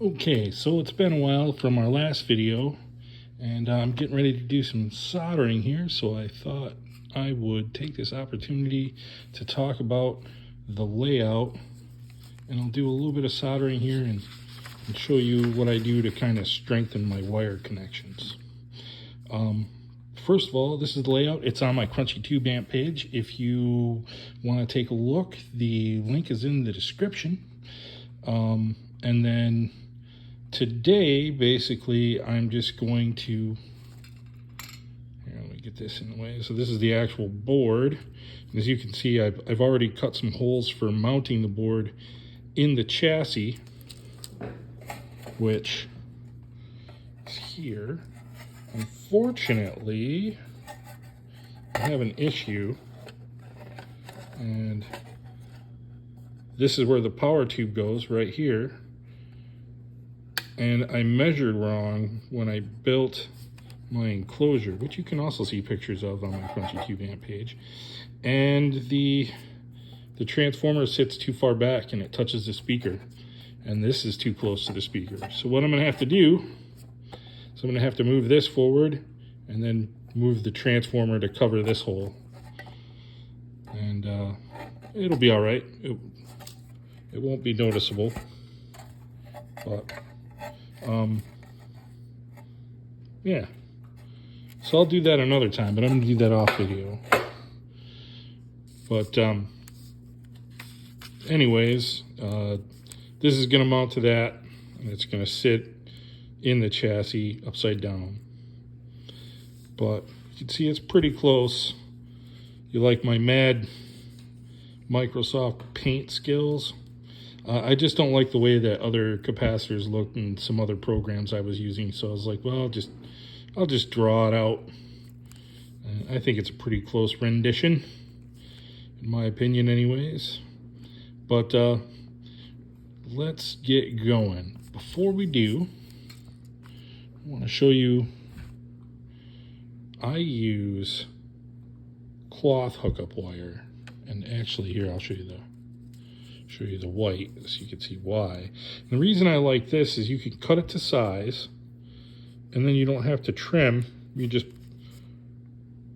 Okay, so it's been a while from our last video, and I'm getting ready to do some soldering here, so I thought I would take this opportunity to talk about the layout, and I'll do a little bit of soldering here and show you what I do to kind of strengthen my wire connections. First of all, this is the layout. It's on my Crunchy Tube Amp page. If you want to take a look, the link is in the description. And then today, basically, I'm just going to, here, let me get this in the way. So this is the actual board. As you can see, I've already cut some holes for mounting the board in the chassis, which is here. Unfortunately, I have an issue, and this is where the power tube goes, right here. And I measured wrong when I built my enclosure, which you can also see pictures of on my Crunchy Tube Amp page. And the transformer sits too far back and it touches the speaker. And this is too close to the speaker. So what I'm gonna have to do, I'm gonna have to move this forward and then move the transformer to cover this hole. And it'll be all right. It won't be noticeable, but yeah. So I'll do that another time, but I'm gonna do that off video. But anyways, this is gonna mount to that, and it's gonna sit in the chassis upside down. But you can see it's pretty close. You like my mad Microsoft Paint skills? I just don't like the way that other capacitors look in some other programs I was using. So I was like, well, I'll just draw it out. I think it's a pretty close rendition, in my opinion anyways. But let's get going. Before we do, I want to show you, I use cloth hookup wire. And actually here, I'll show you the white so you can see why. And the reason I like this is you can cut it to size, and then you don't have to trim. You just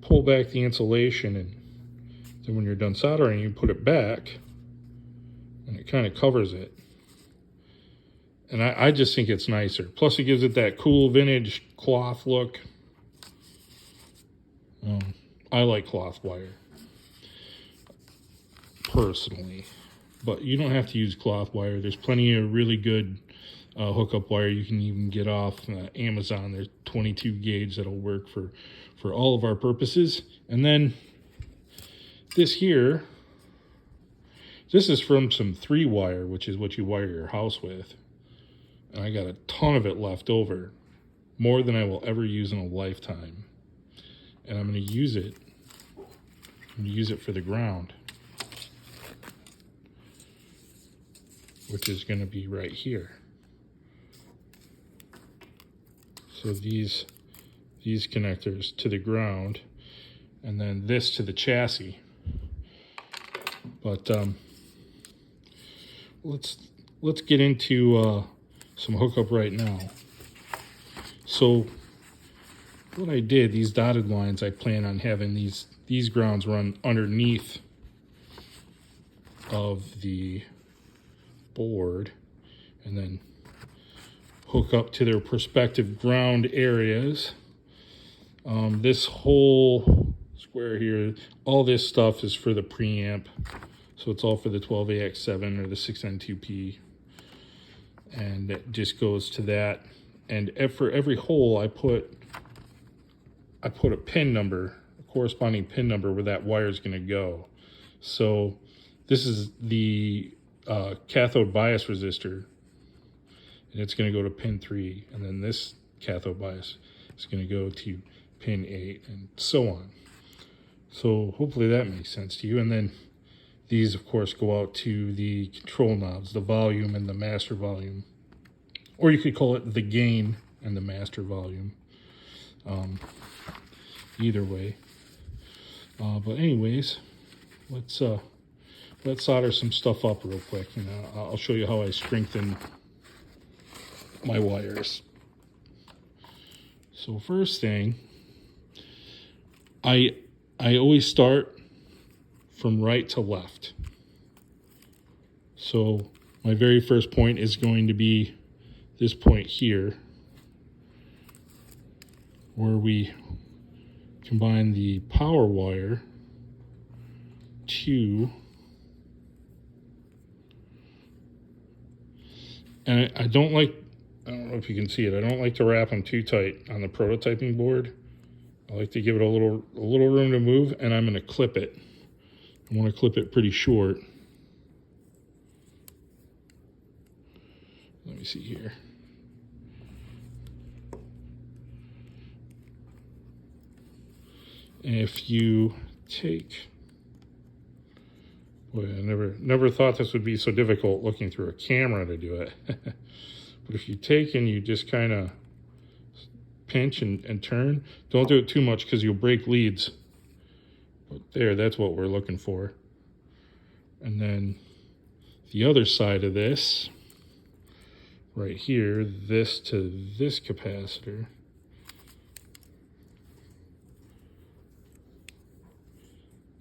pull back the insulation, and then when you're done soldering, you put it back, and it kind of covers it. And I just think it's nicer. Plus, it gives it that cool vintage cloth look. I like cloth wire, personally. But you don't have to use cloth wire. There's plenty of really good hookup wire you can even get off Amazon. There's 22 gauge that'll work for all of our purposes. And then this here, this is from some 3-wire, which is what you wire your house with. And I got a ton of it left over, more than I will ever use in a lifetime. And I'm going to use it. I'm going to use it for the ground, which is going to be right here. So these connectors to the ground, and then this to the chassis. But let's get into some hookup right now. So what I did, these dotted lines, I plan on having these grounds run underneath of the board, and then hook up to their respective ground areas. This whole square here, all this stuff is for the preamp, so it's all for the 12AX7 or the 6N2P, and it just goes to that. And for every hole, I put a pin number, a corresponding pin number where that wire is going to go. So this is the cathode bias resistor, and it's going to go to pin 3, and then this cathode bias is going to go to pin 8, and so on. So hopefully that makes sense to you. And then these, of course, go out to the control knobs, the volume and the master volume, or you could call it the gain and the master volume. Either way. But anyways, let's solder some stuff up real quick, and I'll show you how I strengthen my wires. So first thing, I always start from right to left. So my very first point is going to be this point here, where we combine the power wire to, and I don't know if you can see it, I don't like to wrap them too tight on the prototyping board. I like to give it a little room to move, and I'm going to clip it. I want to clip it pretty short. Let me see here. If you take, boy, I never thought this would be so difficult looking through a camera to do it. But if you take and you just kind of pinch and turn, don't do it too much because you'll break leads. But there, that's what we're looking for. And then the other side of this, right here, this to this capacitor.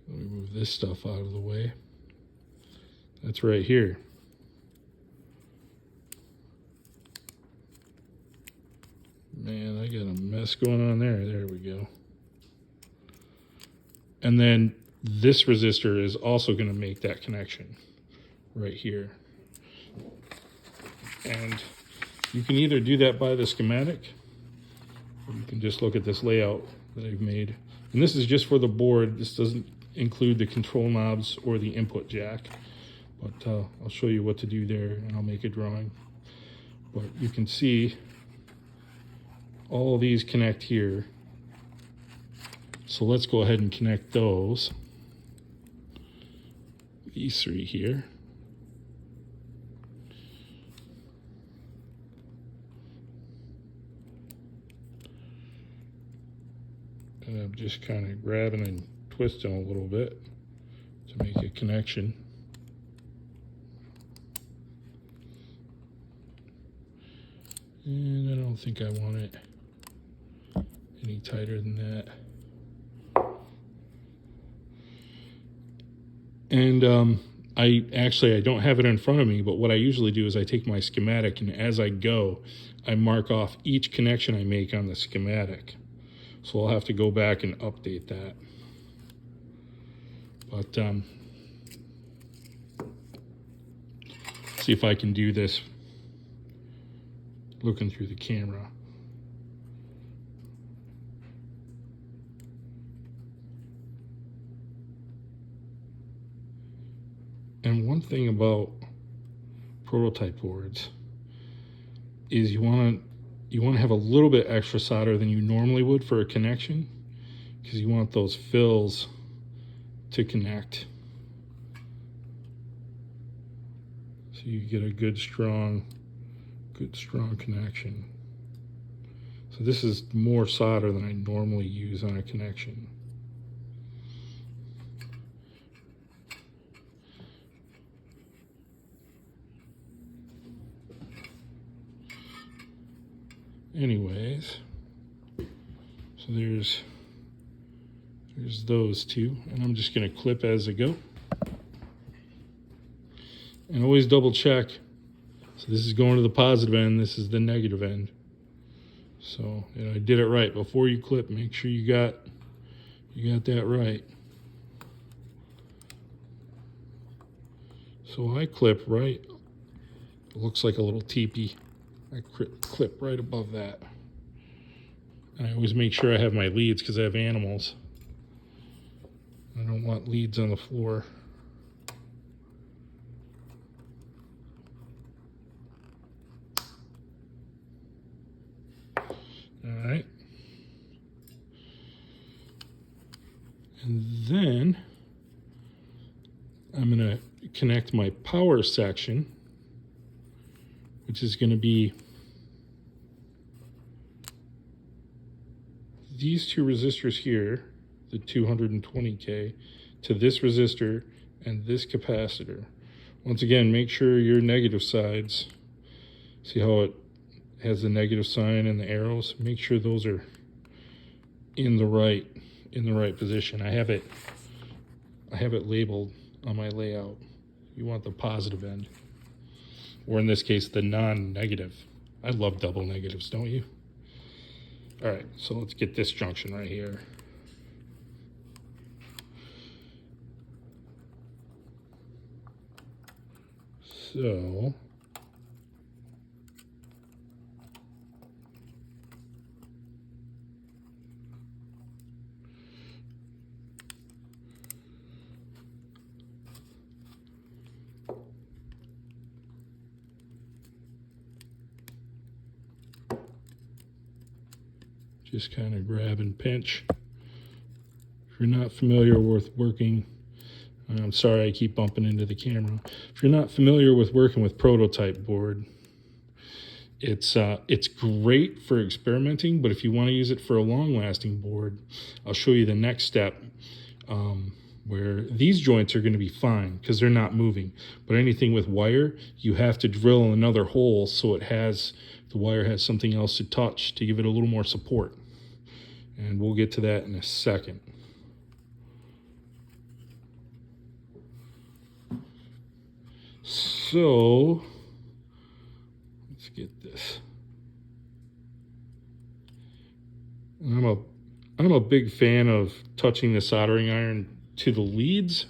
Let me move this stuff out of the way. That's right here. Man, I got a mess going on there. There we go. And then this resistor is also going to make that connection right here. And you can either do that by the schematic, or you can just look at this layout that I've made. And this is just for the board. This doesn't include the control knobs or the input jack. But I'll show you what to do there, and I'll make a drawing. But you can see all these connect here. So let's go ahead and connect those. These three here. And I'm just kind of grabbing and twisting a little bit to make a connection. And I don't think I want it any tighter than that. And I don't have it in front of me, but what I usually do is I take my schematic, and as I go, I mark off each connection I make on the schematic. So I'll have to go back and update that. But see if I can do this looking through the camera. And one thing about prototype boards is you want to have a little bit extra solder than you normally would for a connection, because you want those fills to connect, so you get a good strong connection. So this is more solder than I normally use on a connection. Anyways, so there's those two, and I'm just going to clip as I go. And always double check. So this is going to the positive end, this is the negative end. So I did it right. Before you clip, make sure you got that right. So I clip right. It looks like a little teepee. I clip right above that. And I always make sure I have my leads because I have animals. I don't want leads on the floor. All right. And then I'm going to connect my power section, which is going to be these two resistors here, the 220K, to this resistor and this capacitor. Once again, make sure your negative sides, see how it has the negative sign and the arrows. Make sure those are in the right position. I have it labeled on my layout. You want the positive end, or in this case, the non-negative. I love double negatives, don't you? All right, so let's get this junction right here. So just kind of grab and pinch. If you're not familiar with working, I'm sorry I keep bumping into the camera. If you're not familiar with working with prototype board, it's great for experimenting, but if you want to use it for a long-lasting board, I'll show you the next step, where these joints are going to be fine because they're not moving. But anything with wire, you have to drill another hole so the wire has something else to touch to give it a little more support. And we'll get to that in a second. So let's get this. And I'm a big fan of touching the soldering iron to the leads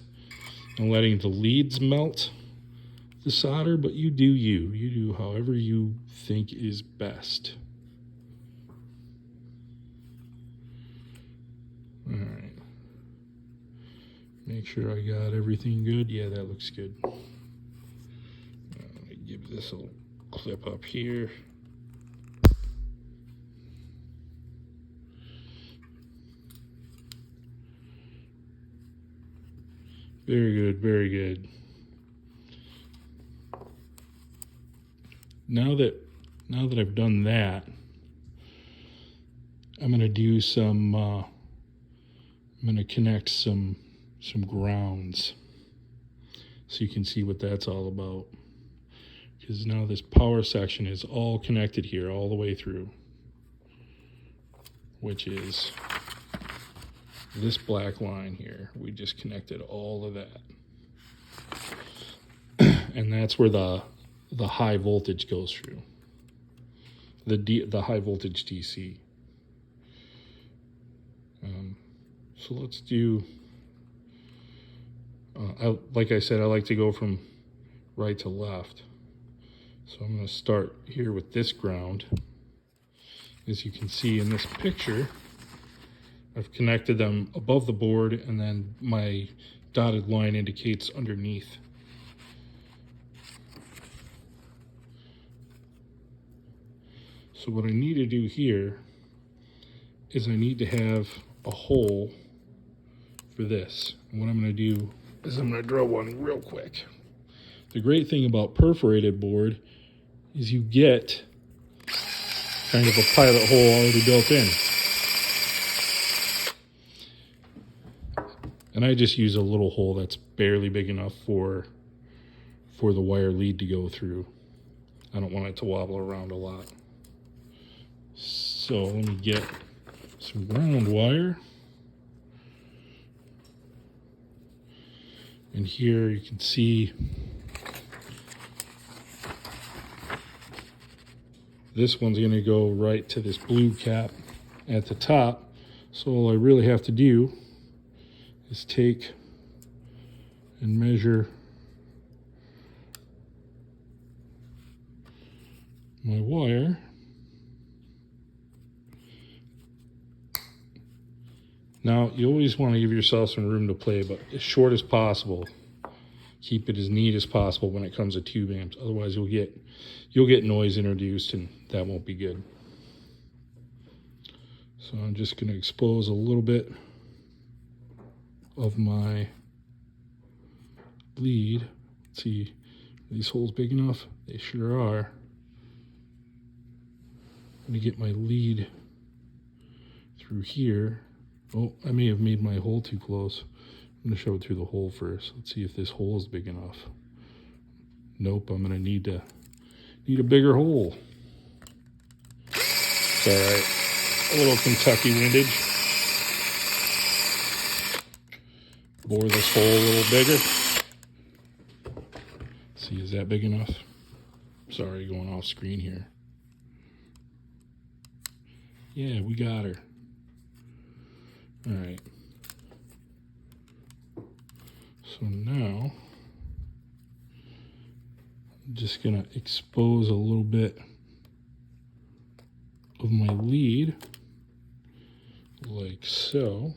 and letting the leads melt the solder, but you do however you think is best. All right, make sure I got everything good. Yeah, that looks good. Let me give this a little clip up here. Very good, very good. Now that I've done that, I'm gonna do some. I'm gonna connect some grounds, so you can see what that's all about. Because now this power section is all connected here, all the way through, which is this black line here. We just connected all of that. And that's where the high voltage goes through. The high voltage DC. So let's do, like I said, I like to go from right to left. So I'm going to start here with this ground. As you can see in this picture, I've connected them above the board, and then my dotted line indicates underneath. So what I need to do here is I need to have a hole for this. And what I'm going to do is I'm going to drill one real quick. The great thing about perforated board is you get kind of a pilot hole already built in. And I just use a little hole that's barely big enough for the wire lead to go through. I don't want it to wobble around a lot. So let me get some ground wire. And here you can see this one's going to go right to this blue cap at the top. So all I really have to do is take and measure my wire. Now, you always want to give yourself some room to play, but as short as possible. Keep it as neat as possible when it comes to tube amps. Otherwise, you'll get noise introduced, and that won't be good. So I'm just going to expose a little bit of my lead. Let's see, are these holes big enough? They sure are. I'm going to get my lead through here. Oh, I may have made my hole too close. I'm going to show it through the hole first. Let's see if this hole is big enough. Nope, I'm going to need a bigger hole. It's all right. A little Kentucky windage. Bore this hole a little bigger. See, is that big enough? Sorry, going off screen here. Yeah, we got her. All right. So now, I'm just gonna expose a little bit of my lead, like so.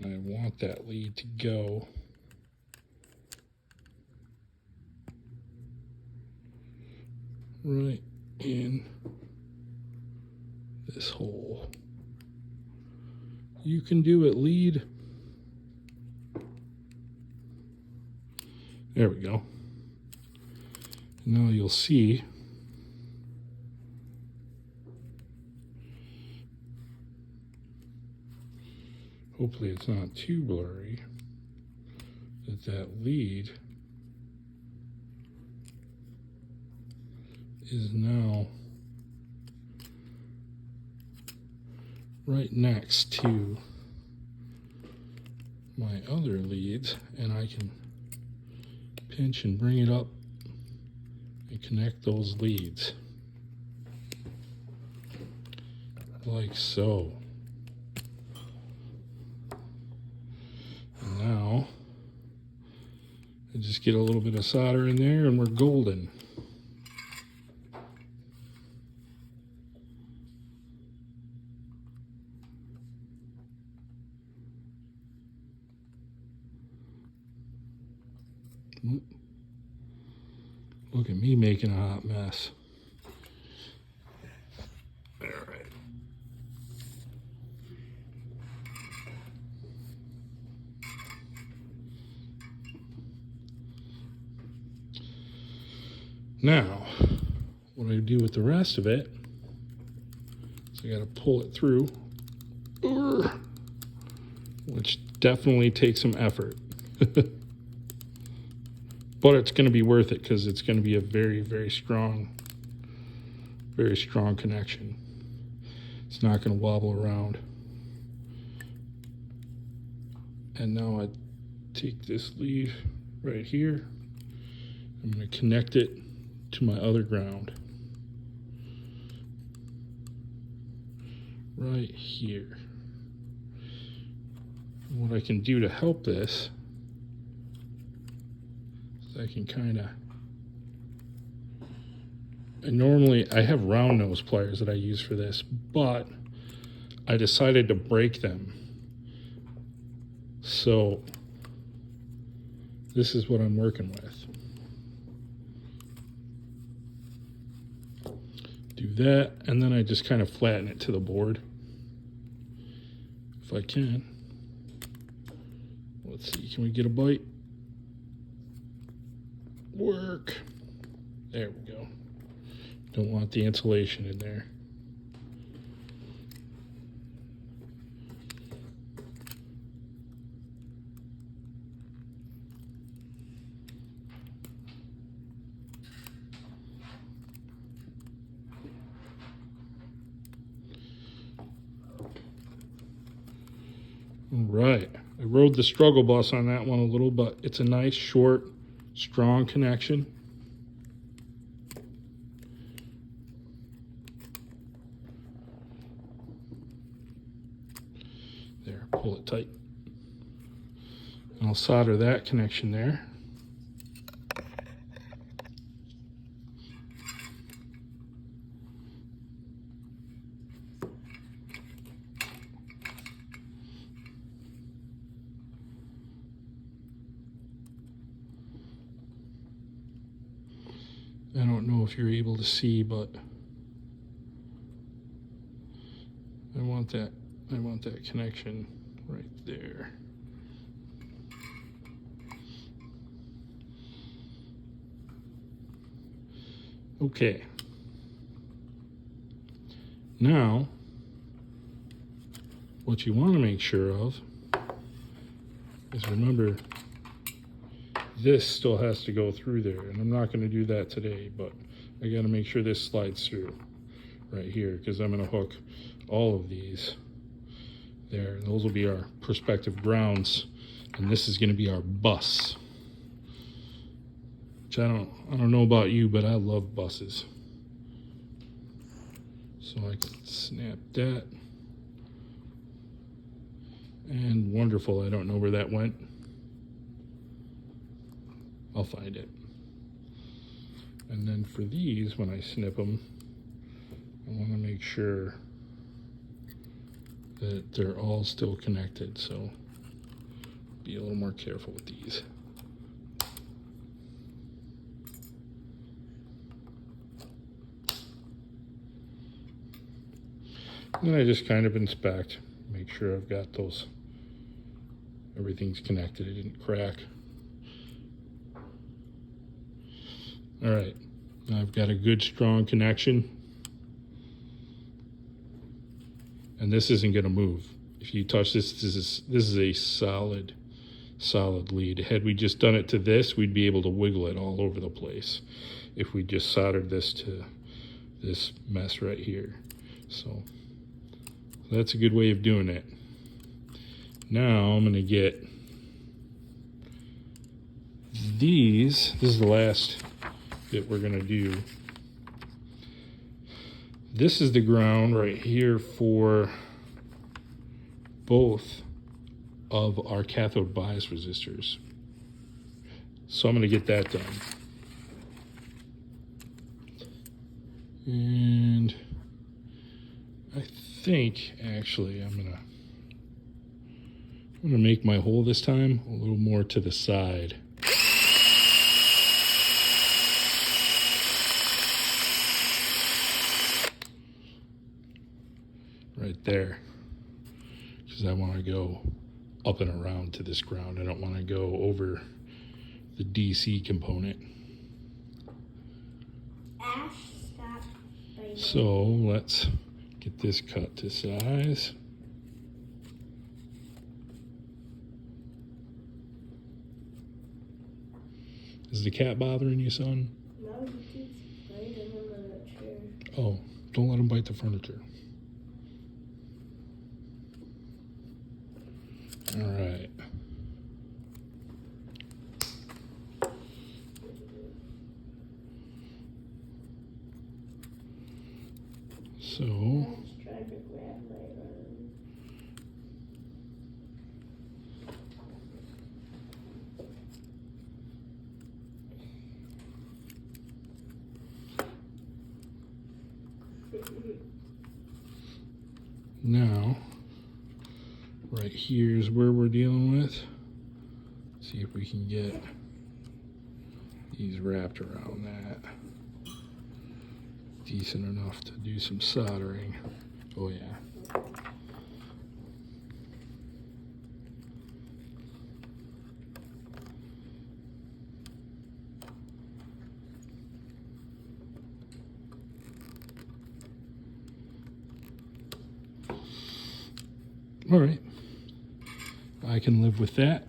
And I want that lead to go right in this hole. You can do it, lead. There we go. Now you'll see hopefully it's not too blurry that lead is now right next to my other leads, and I can pinch and bring it up and connect those leads like so. And now I just get a little bit of solder in there and we're golden. Look at me making a hot mess. All right. Now, what I do with the rest of it is I got to pull it through, which definitely takes some effort. But it's going to be worth it because it's going to be a very, very strong connection. It's not going to wobble around. And now I take this lead right here. I'm going to connect it to my other ground. Right here. And what I can do to help this, I can kind of, and normally I have round nose pliers that I use for this, but I decided to break them. So this is what I'm working with. Do that, and then I just kind of flatten it to the board if I can. Let's see, can we get a bite? Work. There we go. Don't want the insulation in there. All right. I rode the struggle bus on that one a little, but it's a nice, short, strong connection. There, pull it tight. And I'll solder that connection there. I don't know if you're able to see, but I want that connection right there. Okay. Now, what you want to make sure of is, remember, this still has to go through there, and I'm not going to do that today, but I got to make sure this slides through. right here, because I'm going to hook all of these there. Those will be our prospective grounds, and this is going to be our bus. Which I don't know about you, but I love buses. So I can snap that. And wonderful, I don't know where that went. I'll find it. And then for these, when I snip them, I want to make sure that they're all still connected. So be a little more careful with these. And then I just kind of inspect, make sure I've got those, everything's connected, it didn't crack. All right, I've got a good strong connection. And this isn't gonna move. If you touch this, this is a solid lead. Had we just done it to this, we'd be able to wiggle it all over the place if we just soldered this to this mess right here. So that's a good way of doing it. Now I'm gonna get these. This is the last bit we're gonna do. This is the ground right here for both of our cathode bias resistors. So I'm gonna get that done. And I think actually I'm gonna make my hole this time a little more to the side. Right there, because I want to go up and around to this ground. I don't want to go over the DC component. Ash, stop. So let's get this cut to size. Is the cat bothering you, son? No, he keeps biting him on the chair. Oh, don't let him bite the furniture. All right. So Ash tried to grab my arm. now, right here is where we're dealing with. See if we can get these wrapped around that. Decent enough to do some soldering. Oh yeah. All right, I can live with that.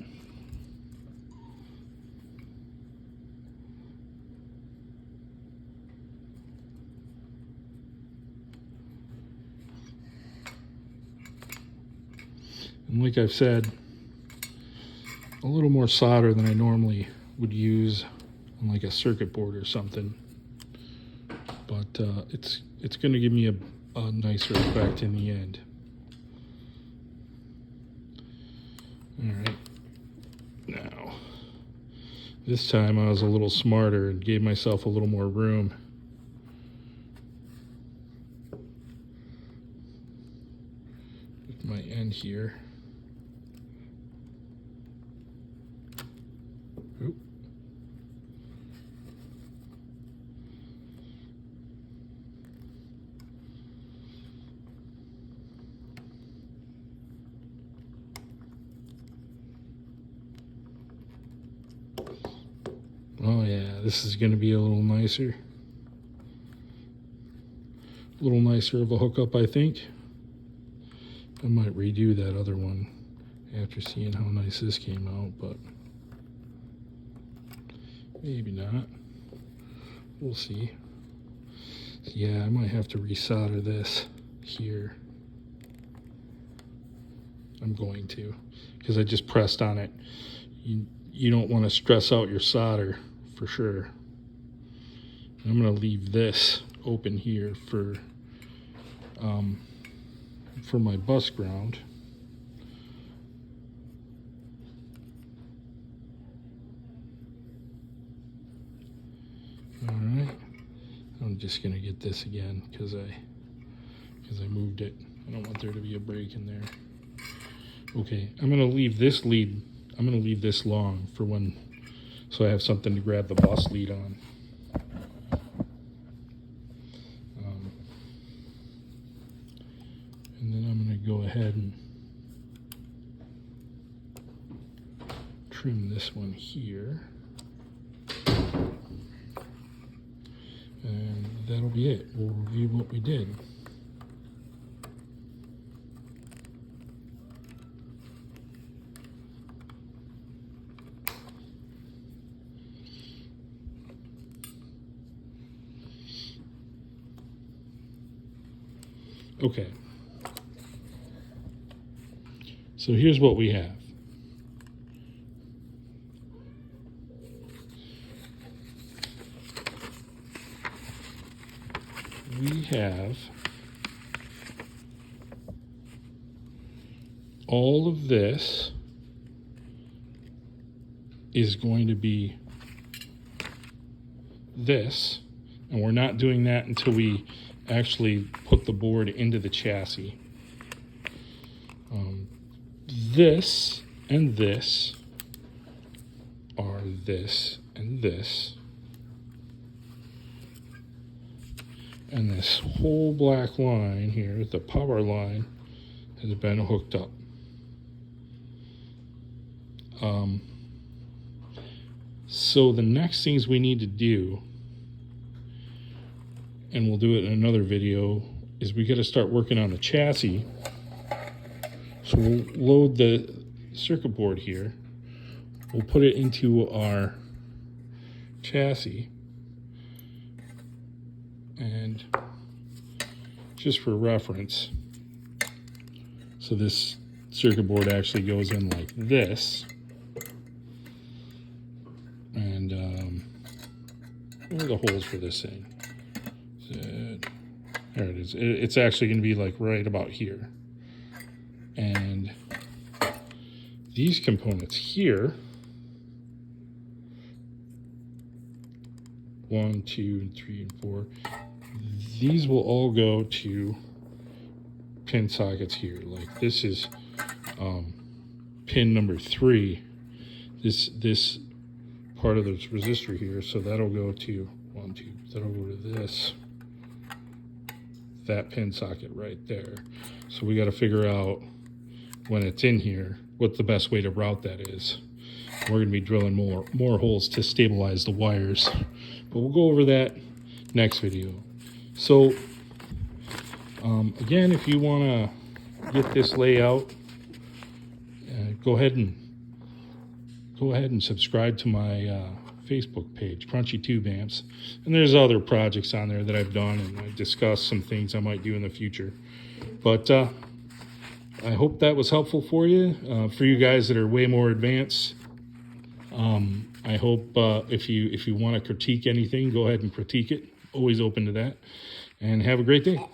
And like I've said, a little more solder than I normally would use on like a circuit board or something. But it's going to give me a nicer effect in the end. All right, now this time I was a little smarter and gave myself a little more room. With my end here. Oop. Oh yeah, this is going to be a little nicer. A little nicer of a hookup, I think. I might redo that other one after seeing how nice this came out, but maybe not. We'll see. Yeah, I might have to resolder this here. I'm going to, because I just pressed on it. You don't want to stress out your solder for sure. I'm going to leave this open here for my bus ground. All right, I'm just going to get this again because I moved it. I don't want there to be a break in there. Okay, I'm going to leave this lead. I'm going to leave this long for when, so I have something to grab the bus lead on. And then I'm going to go ahead and trim this one here. And that'll be it. We'll review what we did. Okay. So here's what we have. We have all of this is going to be this, and we're not doing that until we actually put the board into the chassis. This and this are this and this. And this whole black line here, the power line, has been hooked up. So the next things we need to do, and we'll do it in another video, is we got to start working on the chassis. So we'll load the circuit board here. We'll put it into our chassis. And just for reference, so this circuit board actually goes in like this. And where are the holes for this thing? There it is. It's actually going to be like right about here. And these components here, 1, 2, 3, and 4, these will all go to pin sockets here. Like this is pin number 3. This part of this resistor here, so that'll go to 1, 2. That'll go to this. That pin socket right there. So we got to figure out when it's in here what the best way to route that is. We're going to be drilling more holes to stabilize the wires, but we'll go over that next video. So again, if you want to get this layout, go ahead and subscribe to my Facebook page, Crunchy Tube Amps. And there's other projects on there that I've done, and I discussed some things I might do in the future. But I hope that was helpful for you. For you guys that are way more advanced, I hope if you want to critique anything, go ahead and critique it. Always open to that. And have a great day.